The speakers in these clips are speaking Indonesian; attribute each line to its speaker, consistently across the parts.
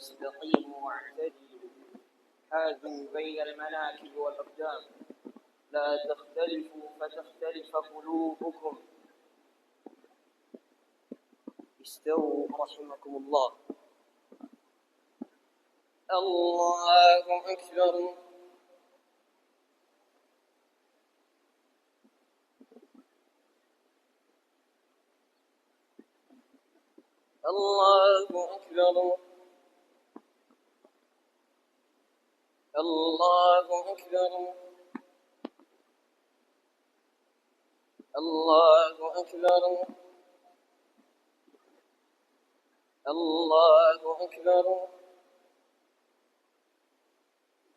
Speaker 1: استقيموا واعتدلوا حاذوا بين المناكب والأقدام لا تختلفوا فتختلف قلوبكم استووا رحمكم الله. الله أكبر. الله أكبر. الله أكبر. الله أكبر. الله أكبر.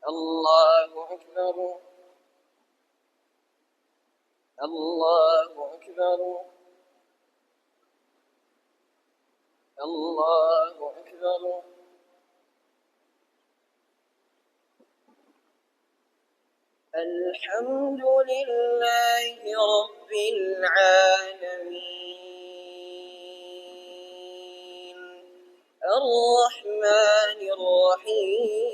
Speaker 1: الله أكبر. الله أكبر. الله أكبر. الحمد لله رب العالمين الرحمن الرحيم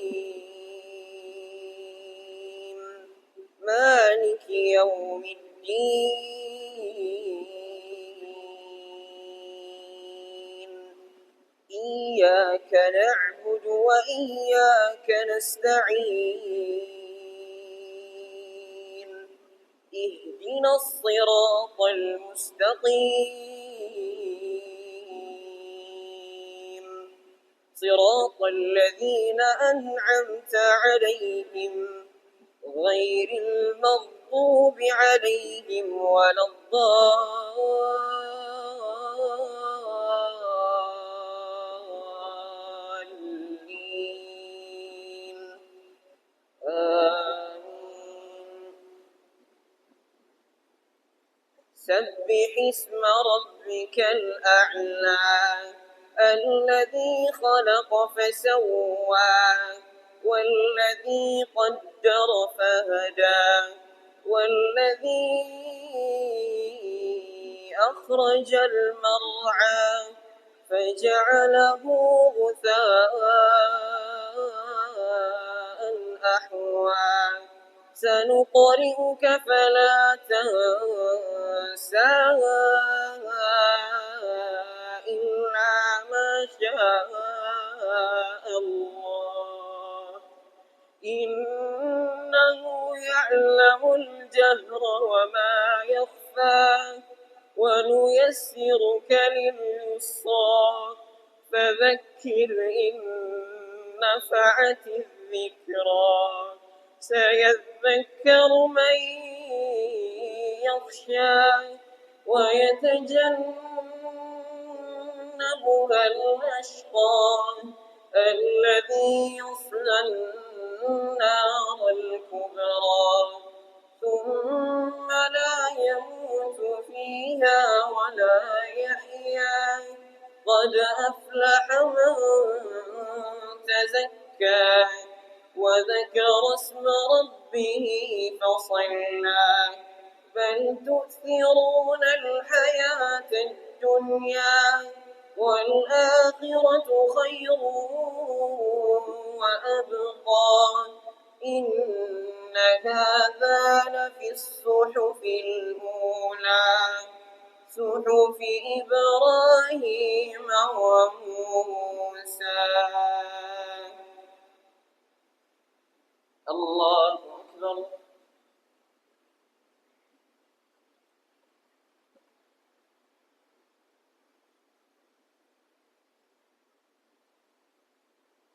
Speaker 1: مالك يوم الدين إياك نعبد وإياك نستعين اهدنا الصراط المستقيم صراط الذين أنعمت عليهم غير المغضوب عليهم ولا الضالين آمين. سبح اسم ربك الأعلى الذي خلق فسوى والذي قدر فهدى والذي أخرج المرعى فجعله غثاء أحوى سنقرئك فلا تنسى إلا ما شاء الله إنه يعلم الجهر وما يخفى ونيسرك لليسرى فذكر إن نفعت الذكرى سيذكر من يخشى ويتجنبها الأشقى الذي يصلى النار الكبرى ثم لا يموت فيها ولا يحيا قد أفلح من تزكى وذكر اسم ربه فصلى بل تؤثرون الحياة الدنيا والآخرة خير وأبقى إن هذا لفي الصحف الأولى صحف إبراهيم وموسى. الله أكبر.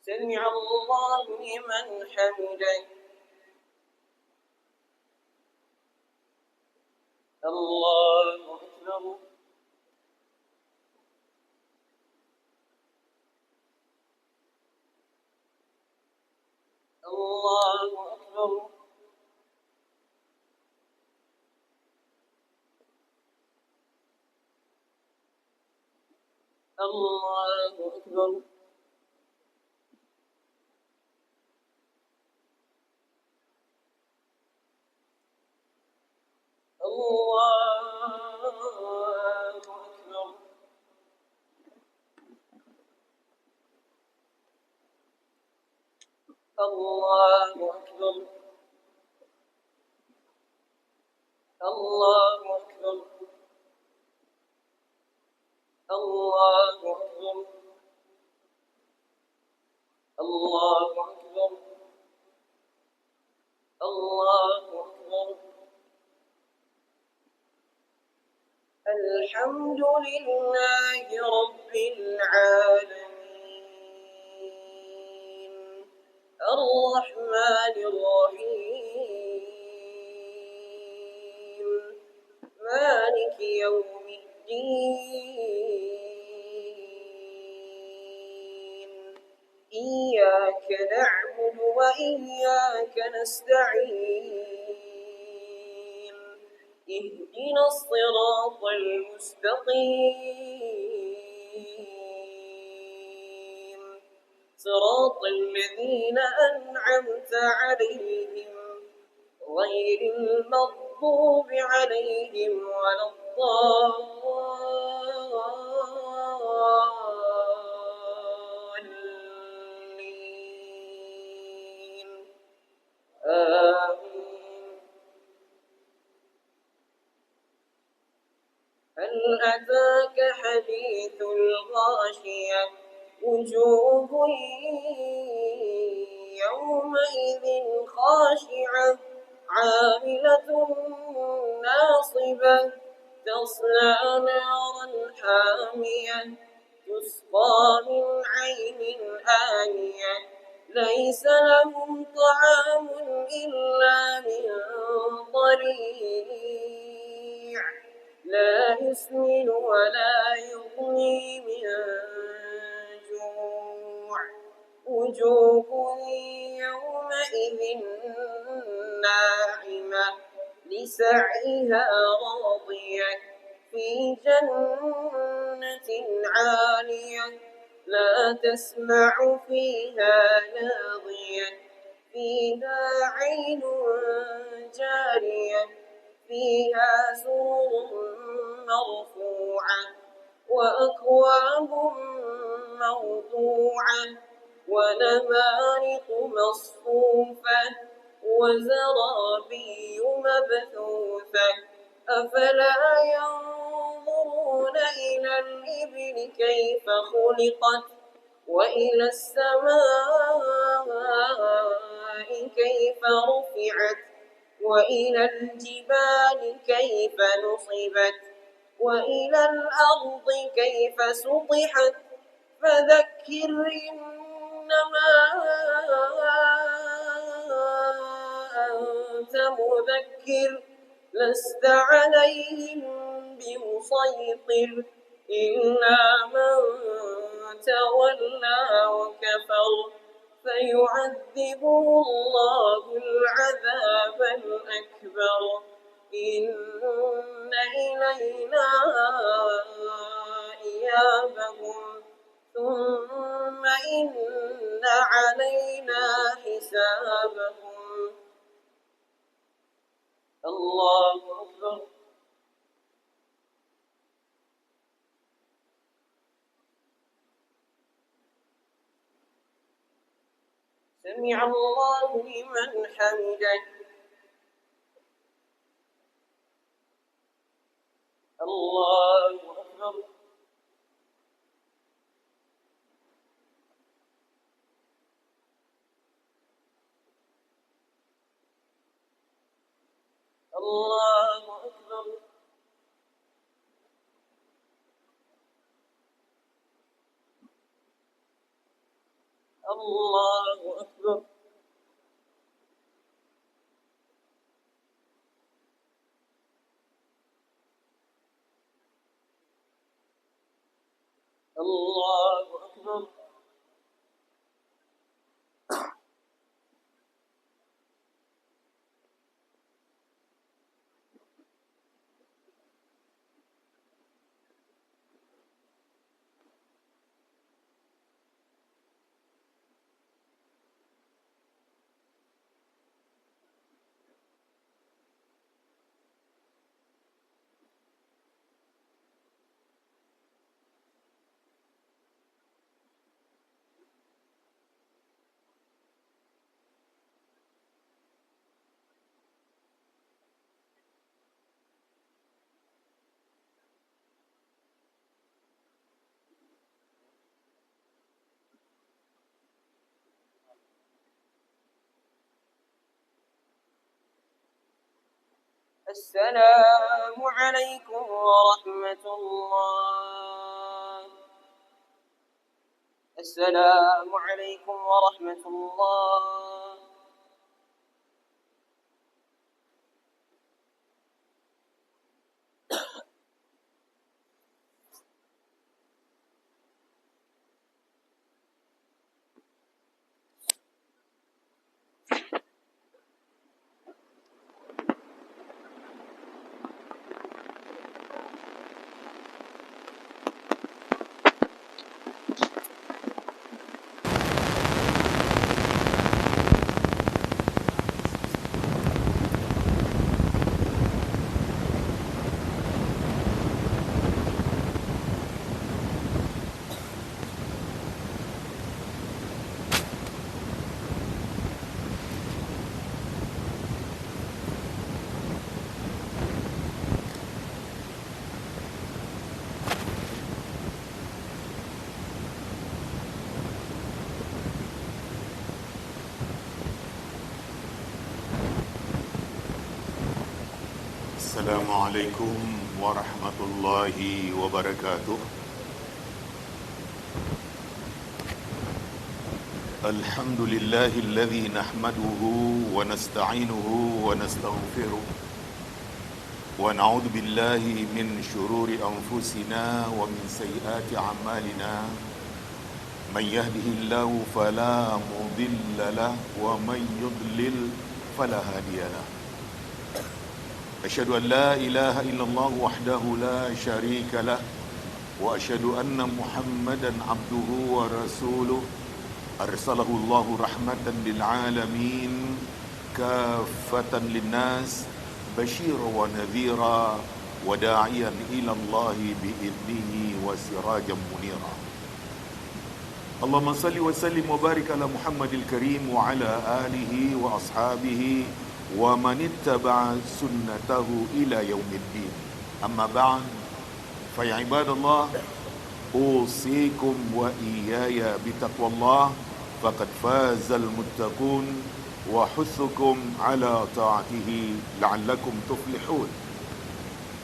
Speaker 1: سمع الله لمن حمده. الله أكبر. الله أكبر. الله أكبر. الله أكبر. الله أكبر. الله أكبر. الله أكبر. الله أكبر. الله أكبر. الحمد لله رب العالمين الرحمن الرحيم مالك يوم الدين إياك نعبد وإياك نستعين اهدنا الصراط المستقيم صراط الذين أنعمت عليهم غير المغضوب عليهم ولا الضالين آمين. هل أتاك حديث الغاشية وجوه يومئذ خاشعة عاملة ناصبة تصلى نارا حامية تسقى من عين آنية ليس لهم طعام إلا من ضريع لا يسمن ولا يغني من جوع وجوه يومئذ ناعمة لسعيها راضية في جنة عالية لا تسمع فيها لاغية فيها عين جارية فيها سرر مرفوعة وأكواب موضوعة ونمارق مصفوفة وزرابي مبثوثة أفلا ينظرون إلى الإبل كيف خلقت وإلى السماء كيف رفعت وإلى الجبال كيف نصبت وإلى الأرض كيف سطحت فذكر إنما أنت مذكر لست عليهم بمسيطر إلا من تولى وكفر فيعذبه الله العذاب الأكبر إن إلينا إيابهم ثم إن علينا حسابهم. الله أكبر. سمع الله لمن حمده. الله أكبر. الله أكبر. الله أكبر. الله أكبر. السلام عليكم ورحمة الله. السلام عليكم ورحمة الله.
Speaker 2: السلام عليكم ورحمة الله وبركاته. الحمد لله الذي نحمده ونستعينه ونستغفره ونعوذ بالله من شرور أنفسنا ومن سيئات أعمالنا. من يهده الله فلا مضل له ومن يضلل فلا هادي له. أشهد أن لا إله إلا الله وحده لا شريك له وأشهد أن محمدا عبده ورسوله أرسله الله رحمة للعالمين كافة للناس بشيرا ونذيرا وداعيا إلى الله بإذنه وسراجا منيرا. اللهم صل وسلم وبارك على محمد الكريم وعلى آله وأصحابه ومن اتبع سنته إلى يوم الدين. أما بعد فيا عباد الله أوصيكم وإياي بتقوى الله فقد فاز المتقون وحثكم على طاعته لعلكم تفلحون.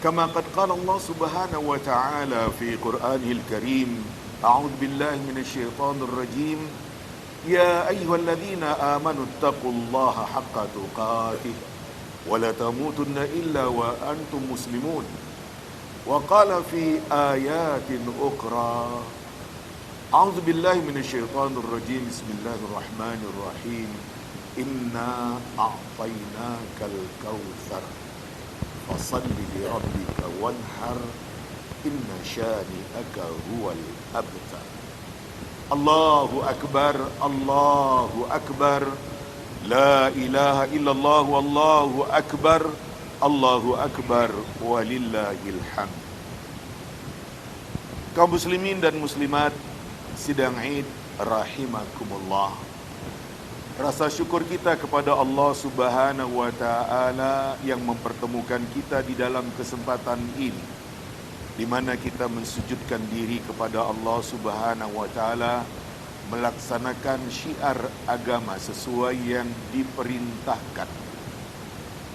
Speaker 2: كما قد قال الله سبحانه وتعالى في قرآنه الكريم: أعوذ بالله من الشيطان الرجيم: يا أيها الذين آمنوا اتقوا الله حق تقاته ولا تموتن إلا وأنتم مسلمون. وقال في آيات أخرى: أعوذ بالله من الشيطان الرجيم بسم الله الرحمن الرحيم: إنا أعطيناك الكوثر فصل لربك وانحر إن شانئك هو الأبتر. الله أكبر الله أكبر لا إله إلا الله والله أكبر الله أكبر walillahil hamd. Kaum muslimin dan muslimat sidang Id rahimakumullah. Rasa syukur kita kepada Allah Subhanahu wa taala yang mempertemukan kita di dalam kesempatan ini di mana kita mensujudkan diri kepada Allah Subhanahu wa taala, melaksanakan syiar agama sesuai yang diperintahkan.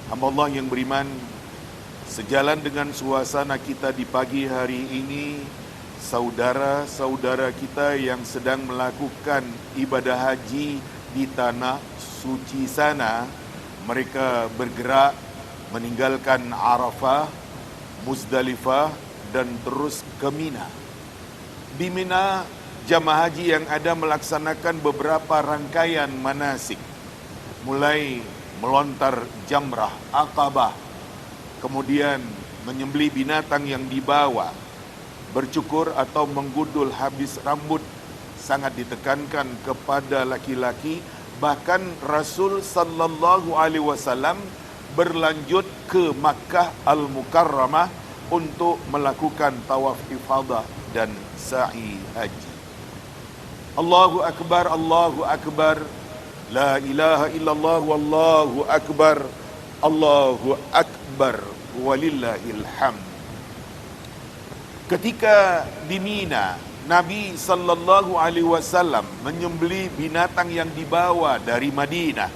Speaker 2: Hamba Allah yang beriman, sejalan dengan suasana kita di pagi hari ini, saudara-saudara kita yang sedang melakukan ibadah haji di tanah suci sana, mereka bergerak meninggalkan Arafah, Muzdalifah dan terus ke Mina. Di Mina, jamaah haji yang ada melaksanakan beberapa rangkaian manasik, mulai melontar jamrah Aqabah, kemudian menyembelih binatang yang dibawa, bercukur atau menggundul habis rambut. Sangat ditekankan kepada laki-laki. Bahkan Rasul sallallahu alaihi wasallam berlanjut ke Makkah Al-Mukarramah untuk melakukan tawaf ifadah dan sa'i haji. Allahu Akbar, Allahu Akbar, la ilaha illallah, wallahu akbar, Allahu Akbar, walillahil hamd. Ketika di Mina, Nabi sallallahu alaihi wasallam menyembelih binatang yang dibawa dari Madinah.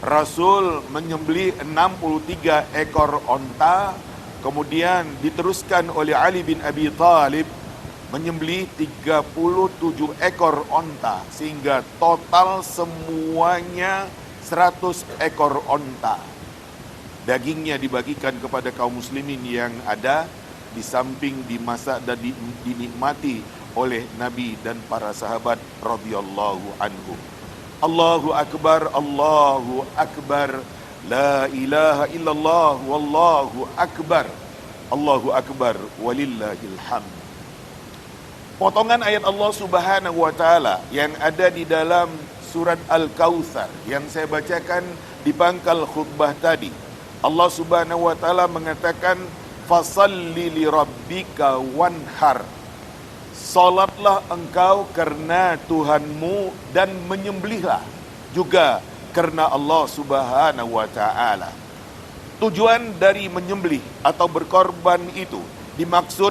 Speaker 2: Rasul menyembelih 63 ekor onta, kemudian diteruskan oleh Ali bin Abi Thalib menyembelih 37 ekor onta, sehingga total semuanya 100 ekor onta. Dagingnya dibagikan kepada kaum muslimin yang ada, di samping dimasak dan dinikmati oleh Nabi dan para sahabat radhiyallahu anhu. Allahu Akbar, Allahu Akbar, la ilaha illallah, wallahu akbar, Allahu Akbar, walillahil hamd. Potongan ayat Allah Subhanahu wa taala yang ada di dalam surat Al-Kautsar yang saya bacakan di pangkal khutbah tadi. Allah Subhanahu wa taala mengatakan, fasalli li rabbika wanhar. Salatlah engkau karena Tuhanmu dan menyembelihlah juga karena Allah Subhanahu wa taala. Tujuan dari menyembelih atau berkorban itu dimaksud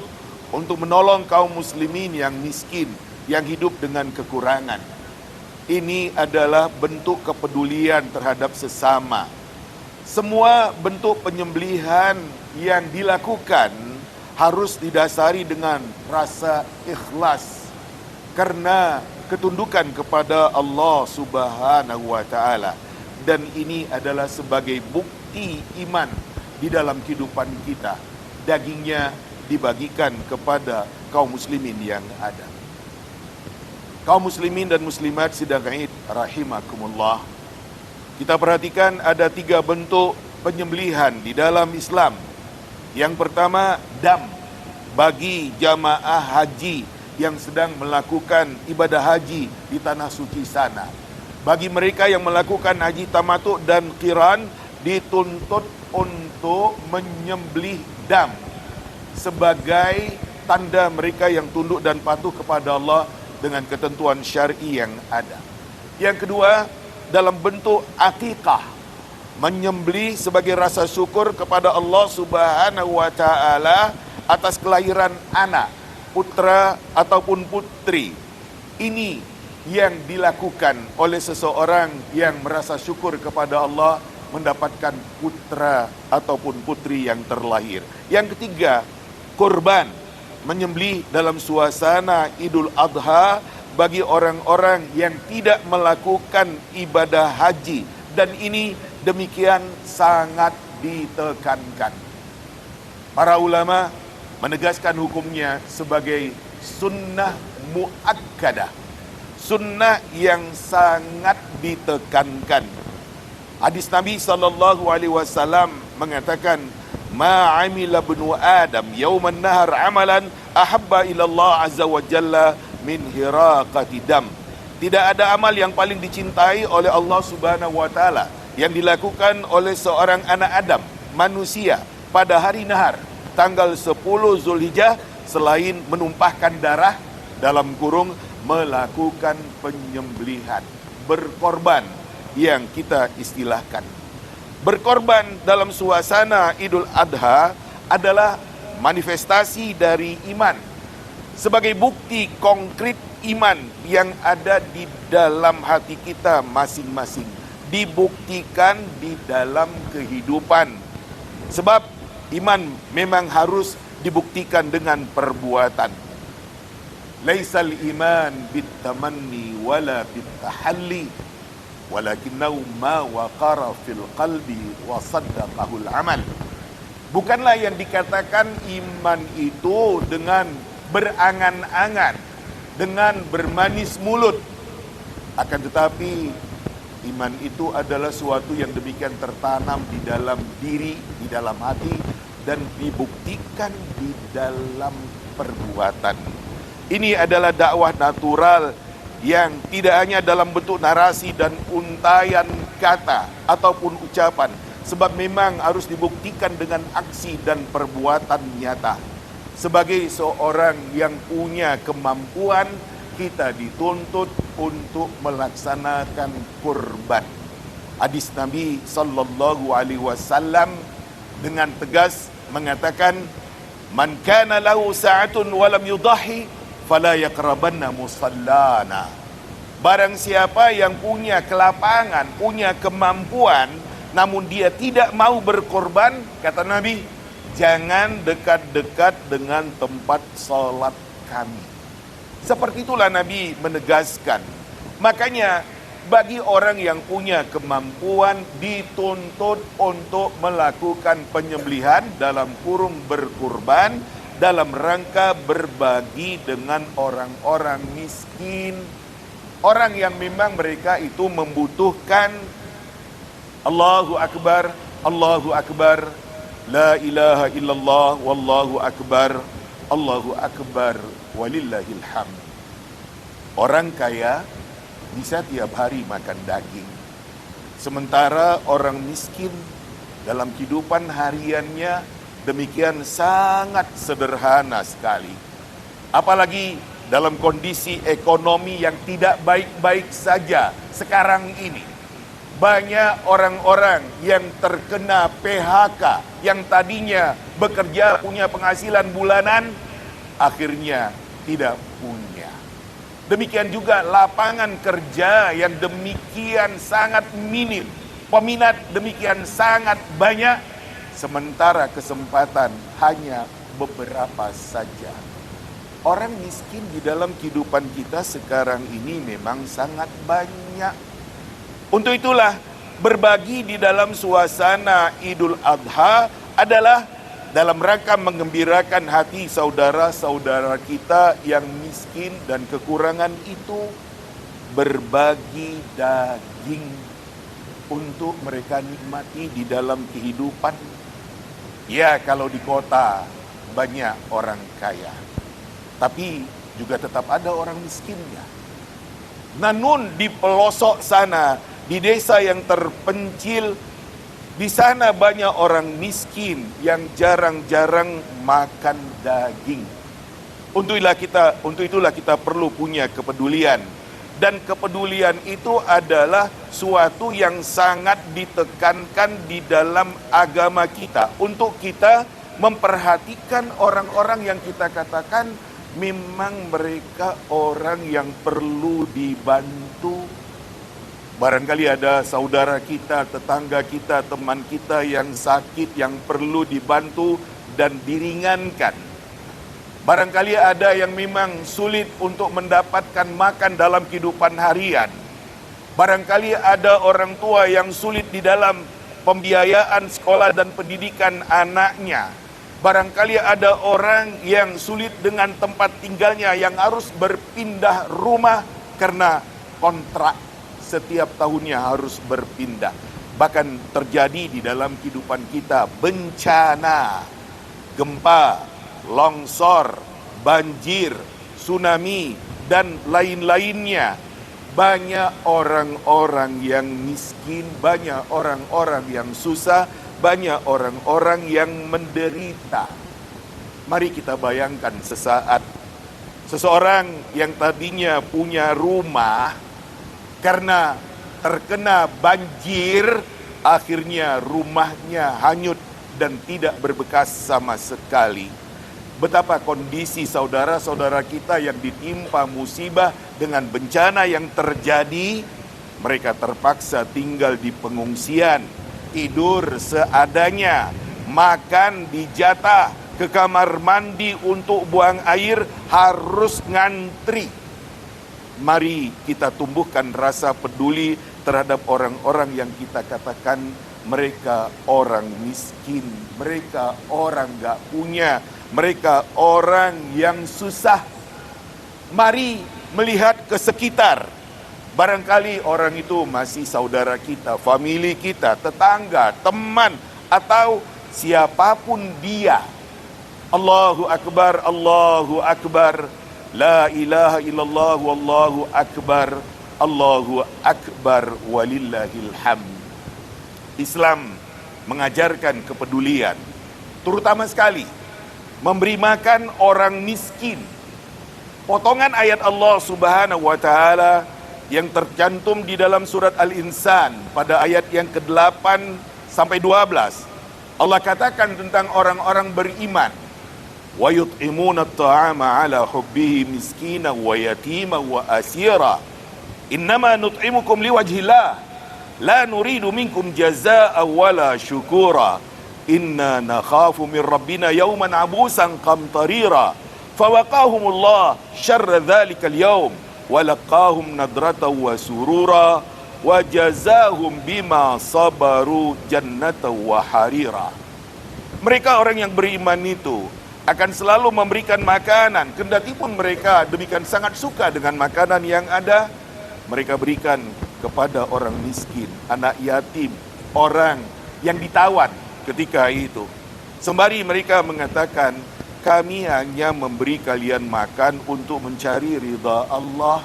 Speaker 2: untuk menolong kaum muslimin yang miskin, yang hidup dengan kekurangan. Ini adalah bentuk kepedulian terhadap sesama. Semua bentuk penyembelihan yang dilakukan harus didasari dengan rasa ikhlas karena ketundukan kepada Allah Subhanahu wa taala, dan ini adalah sebagai bukti iman di dalam kehidupan kita. Dagingnya dibagikan kepada kaum muslimin yang ada. Kaum muslimin dan muslimat sidang Id rahimakumullah. Kita perhatikan ada 3 bentuk penyembelihan di dalam Islam. Yang pertama, dam bagi jamaah haji yang sedang melakukan ibadah haji di tanah suci sana. Bagi mereka yang melakukan haji tamattu dan qiran, dituntut untuk menyembelih dam sebagai tanda mereka yang tunduk dan patuh kepada Allah dengan ketentuan syar'i yang ada. Yang kedua, dalam bentuk akikah, menyembelih sebagai rasa syukur kepada Allah Subhanahu wa taala atas kelahiran anak, putra ataupun putri. Ini yang dilakukan oleh seseorang yang merasa syukur kepada Allah mendapatkan putra ataupun putri yang terlahir. Yang ketiga, kurban, menyembelih dalam suasana Idul Adha bagi orang-orang yang tidak melakukan ibadah haji, dan ini demikian sangat ditekankan. Para ulama menegaskan hukumnya sebagai sunnah muakkadah, sunnah yang sangat ditekankan. Hadis Nabi sallallahu alaihi wasallam mengatakan, ma amila ibnu adam yauman nahar amalan ahabba ila Allah azza wa jalla min hiraqati dam. Tidak ada amal yang paling dicintai oleh Allah Subhanahu wa taala yang dilakukan oleh seorang anak Adam, manusia, pada hari nahar tanggal 10 Zulhijjah selain menumpahkan darah, dalam kurung melakukan penyembelihan, berkorban yang kita istilahkan. Berkorban dalam suasana Idul Adha adalah manifestasi dari iman, sebagai bukti konkret iman yang ada di dalam hati kita masing-masing, dibuktikan di dalam kehidupan. Sebab iman memang harus dibuktikan dengan perbuatan. Laisal iman bitamanni wala bitahalli, walakinnahu ma waqara fil qalbi wa saddaqahul amal. Bukanlah yang dikatakan iman itu dengan berangan-angan, dengan bermanis mulut. Akan tetapi iman itu adalah suatu yang demikian tertanam di dalam diri, di dalam hati, dan dibuktikan di dalam perbuatan. Ini adalah dakwah natural yang tidak hanya dalam bentuk narasi dan untayan kata ataupun ucapan, sebab memang harus dibuktikan dengan aksi dan perbuatan nyata. Sebagai seorang yang punya kemampuan, kita dituntut untuk melaksanakan kurban. Hadis Nabi sallallahu alaihi wasallam dengan tegas mengatakan, "Man kana lahu sa'atun wa lam yudahi fala yaqrabanna musallana." Barang siapa yang punya kelapangan, punya kemampuan, namun dia tidak mau berkorban, kata Nabi, jangan dekat-dekat dengan tempat salat kami. Seperti itulah Nabi menegaskan. Makanya bagi orang yang punya kemampuan dituntut untuk melakukan penyembelihan dalam kurung berkurban dalam rangka berbagi dengan orang-orang miskin, orang yang memang mereka itu membutuhkan. Allahu Akbar, Allahu Akbar, la ilaha illallah, wallahu akbar, Allahu Akbar, walillahil hamd. Orang kaya bisa tiap hari makan daging, sementara orang miskin dalam kehidupan hariannya demikian sangat sederhana sekali. Apalagi dalam kondisi ekonomi yang tidak baik-baik saja sekarang ini. Banyak orang-orang yang terkena PHK, yang tadinya bekerja punya penghasilan bulanan, akhirnya tidak punya. Demikian juga lapangan kerja yang demikian sangat minim, peminat demikian sangat banyak, sementara kesempatan hanya beberapa saja. Orang miskin di dalam kehidupan kita sekarang ini memang sangat banyak. Untuk itulah berbagi di dalam suasana Idul Adha adalah dalam rangka mengembirakan hati saudara-saudara kita yang miskin dan kekurangan itu, berbagi daging untuk mereka nikmati di dalam kehidupan. Ya, kalau di kota banyak orang kaya, tapi juga tetap ada orang miskinnya. Namun di pelosok sana, di desa yang terpencil, di sana banyak orang miskin yang jarang-jarang makan daging. Untuk itulah kita perlu punya kepedulian. Dan kepedulian itu adalah suatu yang sangat ditekankan di dalam agama kita. Untuk kita memperhatikan orang-orang yang kita katakan memang mereka orang yang perlu dibantu. Barangkali ada saudara kita, tetangga kita, teman kita yang sakit, yang perlu dibantu dan diringankan. Barangkali ada yang memang sulit untuk mendapatkan makan dalam kehidupan harian. Barangkali ada orang tua yang sulit di dalam pembiayaan sekolah dan pendidikan anaknya. Barangkali ada orang yang sulit dengan tempat tinggalnya, yang harus berpindah rumah karena kontrak setiap tahunnya harus berpindah. Bahkan terjadi di dalam kehidupan kita bencana, gempa, longsor, banjir, tsunami, dan lain-lainnya. Banyak orang-orang yang miskin, banyak orang-orang yang susah, banyak orang-orang yang menderita. Mari kita bayangkan sesaat seseorang yang tadinya punya rumah, karena terkena banjir, akhirnya rumahnya hanyut dan tidak berbekas sama sekali. betapa kondisi saudara-saudara kita yang ditimpa musibah dengan bencana yang terjadi, mereka terpaksa tinggal di pengungsian, tidur seadanya, makan dijatah, ke kamar mandi untuk buang air harus ngantri. Mari kita tumbuhkan rasa peduli terhadap orang-orang yang kita katakan mereka orang miskin, mereka orang gak punya, mereka orang yang susah. Mari melihat ke sekitar. Barangkali orang itu masih saudara kita, famili kita, tetangga, teman, atau siapapun dia. Allahu Akbar, Allahu Akbar, la ilaha illallah, wallahu akbar, Allahu Akbar, walillahil hamd. Islam mengajarkan kepedulian, terutama sekali memberi makan orang miskin. Potongan ayat Allah Subhanahu wa taala yang tercantum di dalam surat Al-Insan pada ayat yang ke-8 sampai 12. Allah katakan tentang orang-orang beriman, wa yut'imuna at-ta'ama 'ala hubbihi miskina wa yatima wa asira. Innama nut'imukum liwajhillah la nuridu minkum jazaa'a wala syukura. Inna nakhafu min rabbina yawman 'abusan qamtarira. Fawaqahumullah syarra dzalikal yawm wa laqahum nadratan wa surura wa jazahum bima sabaru jannatan wa harira. Mereka orang yang beriman itu akan selalu memberikan makanan, kendati pun mereka demikian sangat suka dengan makanan yang ada, mereka berikan kepada orang miskin, anak yatim, orang yang ditawan ketika itu. Sembari mereka mengatakan, kami hanya memberi kalian makan untuk mencari ridha Allah.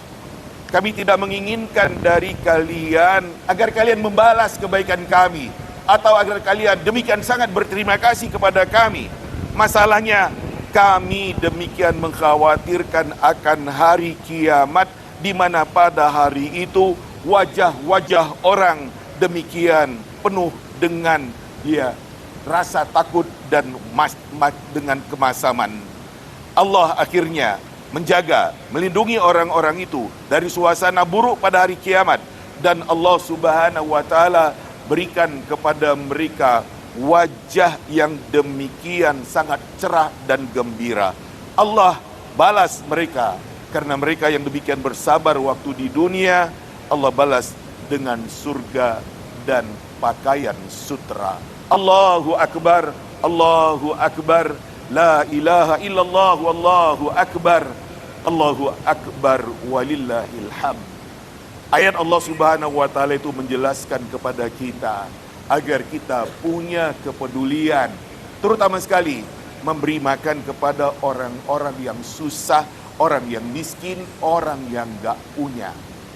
Speaker 2: Kami tidak menginginkan dari kalian agar kalian membalas kebaikan kami, atau agar kalian demikian sangat berterima kasih kepada kami. Masalahnya, kami demikian mengkhawatirkan akan hari kiamat, di mana pada hari itu wajah-wajah orang demikian penuh dengan rasa takut dan dengan kemasaman. Allah akhirnya menjaga, melindungi orang-orang itu dari suasana buruk pada hari kiamat, dan Allah Subhanahu wa taala berikan kepada mereka wajah yang demikian sangat cerah dan gembira. Allah balas mereka karena mereka yang demikian bersabar waktu di dunia. Allah balas dengan surga dan pakaian sutra. Allahu Akbar, Allahu Akbar, la ilaha illallah, wallahu akbar, Allahu Akbar, walillahil hamd. Ayat Allah Subhanahu wa taala itu menjelaskan kepada kita agar kita punya kepedulian, terutama sekali memberi makan kepada orang-orang yang susah, orang yang miskin, orang yang gak punya.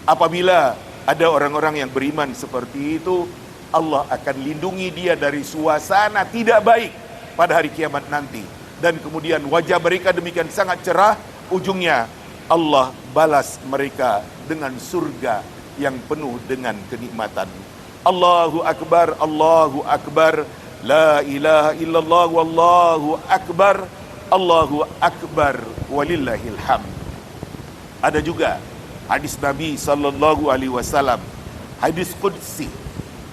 Speaker 2: Apabila ada orang-orang yang beriman seperti itu, Allah akan lindungi dia dari suasana tidak baik pada hari kiamat nanti. Dan kemudian wajah mereka demikian sangat cerah, ujungnya Allah balas mereka dengan surga yang penuh dengan kenikmatan. Allahu Akbar, Allahu Akbar, la ilaha illallah, wallahu akbar, Allahu Akbar, walillahil hamd. Ada juga hadis Nabi sallallahu alaihi wasallam, hadis qudsi,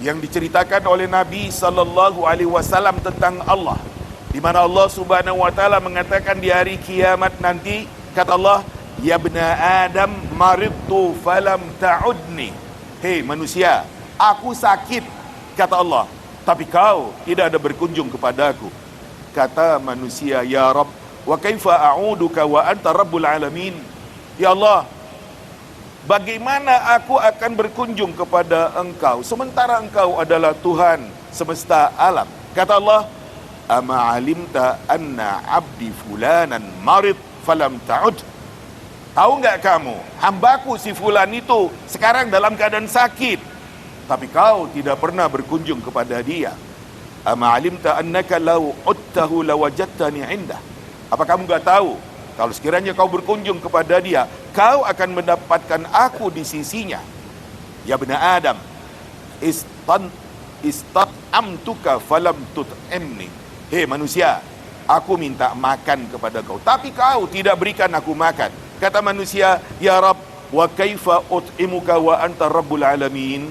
Speaker 2: yang diceritakan oleh Nabi sallallahu alaihi wasallam tentang Allah, di mana Allah Subhanahu wa taala mengatakan di hari kiamat nanti, kata Allah, ya bna Adam maridtu falam ta'udni. Hei manusia, aku sakit, kata Allah, tapi kau tidak ada berkunjung kepadaku. Kata manusia, ya Rabb, wa kaifa a'uduka wa anta rabbul alamin. Ya Allah, bagaimana aku akan berkunjung kepada engkau sementara engkau adalah Tuhan semesta alam? Kata Allah, ama alimta anna abdi fulanan marid falam ta'ud. Tahu nggak kamu, hambaku si fulan itu sekarang dalam keadaan sakit, tapi kau tidak pernah berkunjung kepada dia. Ama alimta annaka law uttahu lawajadtani indah. Apa kamu nggak tahu, kalau sekiranya kau berkunjung kepada dia, kau akan mendapatkan aku di sisinya. Ya bna Adam, istat'amtuka falam tut'imni. Hei manusia, aku minta makan kepada kau, tapi kau tidak berikan aku makan. Kata manusia, ya Rabb, wa kaifa ut'imuka wa anta rabbul alamin.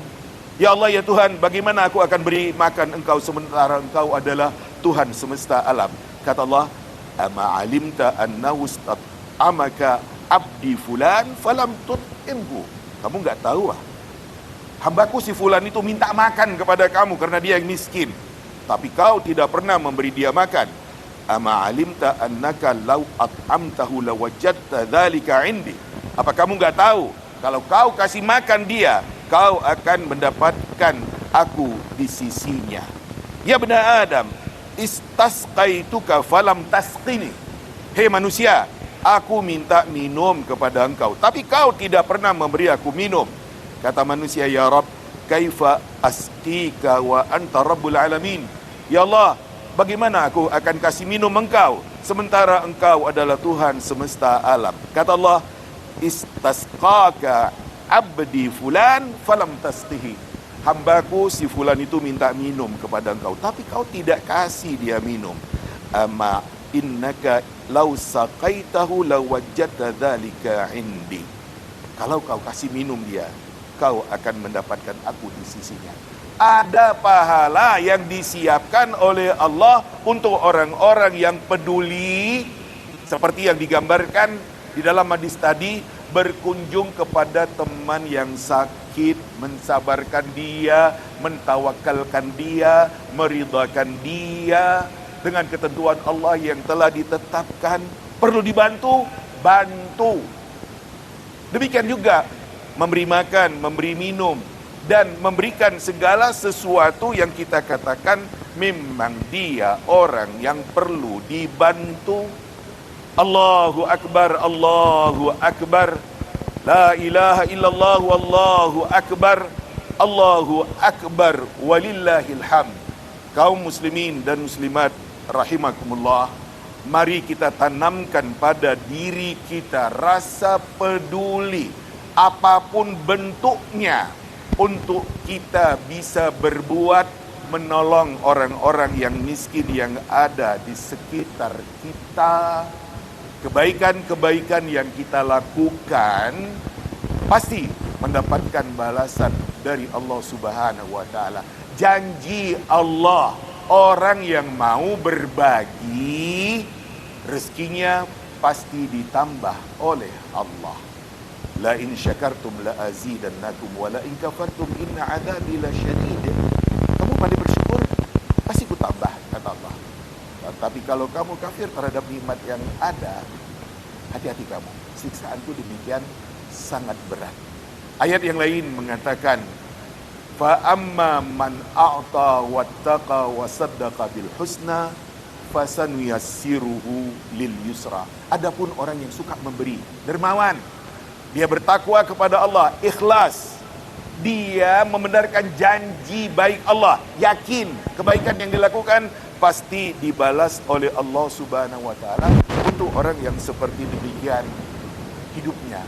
Speaker 2: Ya Allah, ya Tuhan, bagaimana aku akan beri makan engkau sementara engkau adalah Tuhan semesta alam. Kata Allah, ama alimta annahu amaka abdi fulan falam tut'imhu. Kamu enggak tahu hambaku si fulan itu minta makan kepada kamu karena dia yang miskin, tapi kau tidak pernah memberi dia makan. Ama alimta annaka law at'amtahu lawajadta dzalika indi. Apa kamu enggak tahu kalau kau kasih makan dia, kau akan mendapatkan aku di sisinya. Ya bena Adam, istasqaituka falam tasqini. Hei manusia, aku minta minum kepada engkau, tapi kau tidak pernah memberi aku minum. Kata manusia, ya Rabb, kaifa asqika wa anta rabbul alamin. Ya Allah, bagaimana aku akan kasih minum engkau sementara engkau adalah Tuhan semesta alam. Kata Allah, istasqaka abdi fulan falam tasqihi. Hambaku si fulan itu minta minum kepada engkau, tapi kau tidak kasih dia minum. Ama innaka law saqaitahu lawajadta dzalika indi. Kalau kau kasih minum dia, kau akan mendapatkan aku di sisinya. Ada pahala yang disiapkan oleh Allah untuk orang-orang yang peduli, seperti yang digambarkan di dalam hadis tadi, berkunjung kepada teman yang sakit, mensabarkan dia, mentawakalkan dia, meridhakan dia dengan ketentuan Allah yang telah ditetapkan. Perlu dibantu, bantu. Demikian juga memberi makan, memberi minum, dan memberikan segala sesuatu yang kita katakan memang dia orang yang perlu dibantu. Allahu Akbar, Allahu Akbar, la ilaha illallah, wallahu akbar, Allahu Akbar, walillahil hamd. Kaum muslimin dan muslimat rahimakumullah, mari kita tanamkan pada diri kita rasa peduli apapun bentuknya, untuk kita bisa berbuat menolong orang-orang yang miskin yang ada di sekitar kita. Kebaikan-kebaikan yang kita lakukan pasti mendapatkan balasan dari Allah Subhanahu wa taala. Janji Allah, orang yang mau berbagi rezekinya pasti ditambah oleh Allah. La in syakartum la azidannakum wa la in kafartum inna adzabi lasyadid. Kamu pada bersyukur, pasti ku tambah, kata Allah. Tapi kalau kamu kafir terhadap nikmat yang ada, hati-hati kamu, siksaanku demikian sangat berat. Ayat yang lain mengatakan, fa amma man a'ta wattaqa wa saddaqa bil husna fasanuyassiruhu lil yusra. Adapun orang yang suka memberi, dermawan, dia bertakwa kepada Allah, ikhlas, dia membenarkan janji baik Allah, yakin kebaikan yang dilakukan pasti dibalas oleh Allah Subhanahu wa taala. Untuk orang yang seperti demikian, hidupnya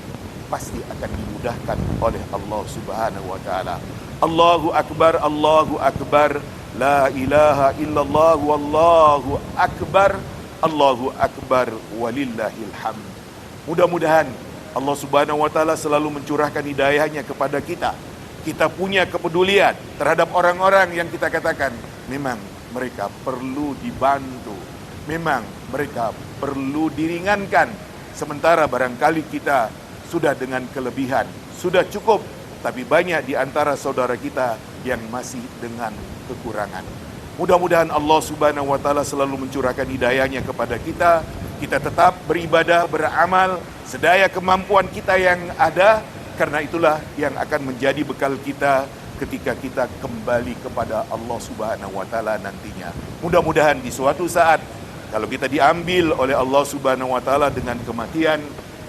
Speaker 2: pasti akan dimudahkan oleh Allah Subhanahu wa taala. Allahu Akbar, Allahu Akbar, la ilaha illallah, wallahu akbar, Allahu Akbar, walillahil hamd. Mudah-mudahan Allah Subhanahu wa taala selalu mencurahkan hidayahnya kepada kita. Kita punya kepedulian terhadap orang-orang yang kita katakan memang mereka perlu dibantu, memang mereka perlu diringankan. Sementara barangkali kita sudah dengan kelebihan, sudah cukup, tapi banyak di antara saudara kita yang masih dengan kekurangan. Mudah-mudahan Allah Subhanahu wa taala selalu mencurahkan hidayahnya kepada kita. Kita tetap beribadah, beramal sedaya kemampuan kita yang ada, karena itulah yang akan menjadi bekal kita ketika kita kembali kepada Allah Subhanahu wa taala nantinya. Mudah-mudahan di suatu saat kalau kita diambil oleh Allah Subhanahu wa taala dengan kematian,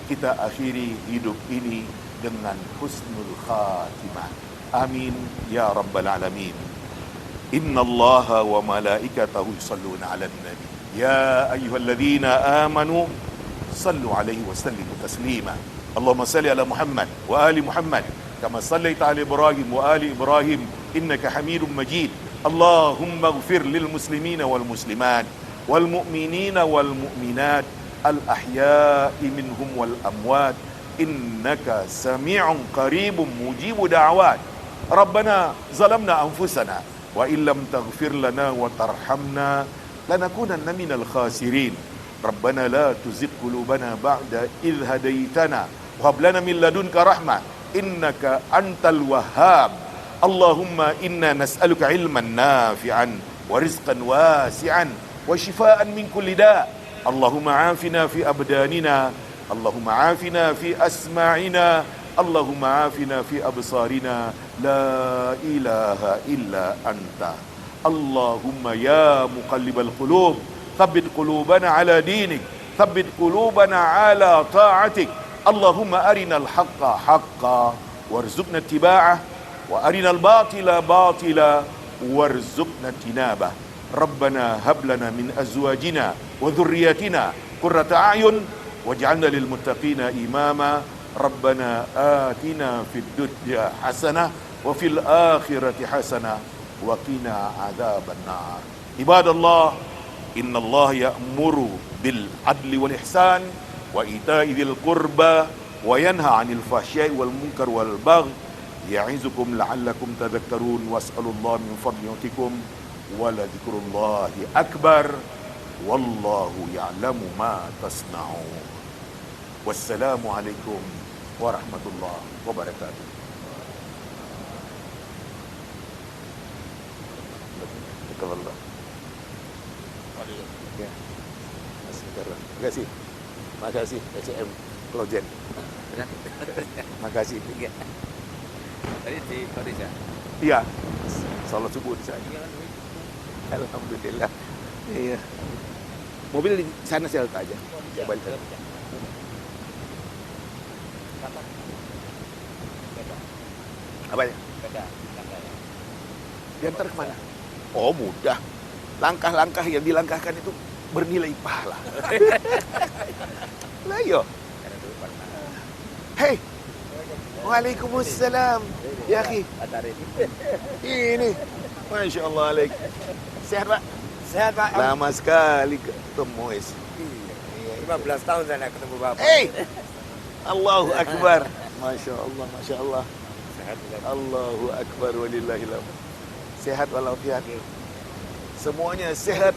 Speaker 2: kita akhiri hidup ini dengan husnul khatimah. Amin ya rabbal alamin. Innallaha wa malaikatahu yusalluna 'alan nabi. Ya ayyuhalladzina amanu sallu 'alaihi wa sallimu taslima. Allahumma salli ala Muhammad wa ali Muhammad kama sallaita ala Ibrahim wa ali Ibrahim innaka Hamidum Majid. Allahumma ighfir lil muslimina wal muslimat والمؤمنين والمؤمنات الأحياء منهم والأموات إنك سميع قريب مجيب دعوات ربنا ظلمنا أنفسنا وإن لم تغفر لنا وترحمنا لنكونن من الخاسرين ربنا لا تزغ قلوبنا بعد إذ هديتنا وهب لنا من لدنك رحمة إنك أنت الوهاب اللهم إنا نسألك علما نافعا ورزقا واسعا وشفاء من كل داء اللهم عافنا في أبداننا اللهم عافنا في أسماعنا اللهم عافنا في أبصارنا لا إله إلا أنت اللهم يا مقلب القلوب ثبت قلوبنا على دينك ثبت قلوبنا على طاعتك اللهم أرنا الحق حقا وارزقنا اتباعه وأرنا الباطل باطلا وارزقنا اجتنابه ربنا هب لنا من أزواجنا وذرياتنا قرة أعين واجعلنا للمتقين إماما ربنا آتنا في الدنيا حسنة وفي الآخرة حسنة وقنا عذاب النار عباد الله إن الله يأمر بالعدل والإحسان وإيتاء ذي القربى وينهى عن الفحشاء والمنكر والبغي يعظكم لعلكم تذكرون واسألوا الله من فضل يؤتكم ولذكر الله أكبر والله يعلم ما تصنعون والسلام عليكم ورحمة الله وبركاته Terima kasih. Terima kasih SCM Klojen. Terima kasih.
Speaker 3: Tadi di Kodis ya?
Speaker 2: Iya. Salat subuh di sana. Alhamdulillah. Iya. Mobil di sana saya letak aja. Coba lihat. Apa ya? Diantar kemana? Oh mudah. Langkah-langkah yang dilangkahkan itu bernilai pahala. Lah yo. Hei. Waalaikumsalam. Ya akhi. Ini. Masya Allah alaik. Sehat Pak?
Speaker 3: Sehat Pak.
Speaker 2: Lama sekali ketemu es.
Speaker 3: 15 tahun saya nggak ketemu Bapak.
Speaker 2: Hei. Allahu Akbar. Masya Allah, Masya Allah.
Speaker 3: Sehat.
Speaker 2: Allahu Akbar walillahilhamd. Sehat walafiat. Semuanya sehat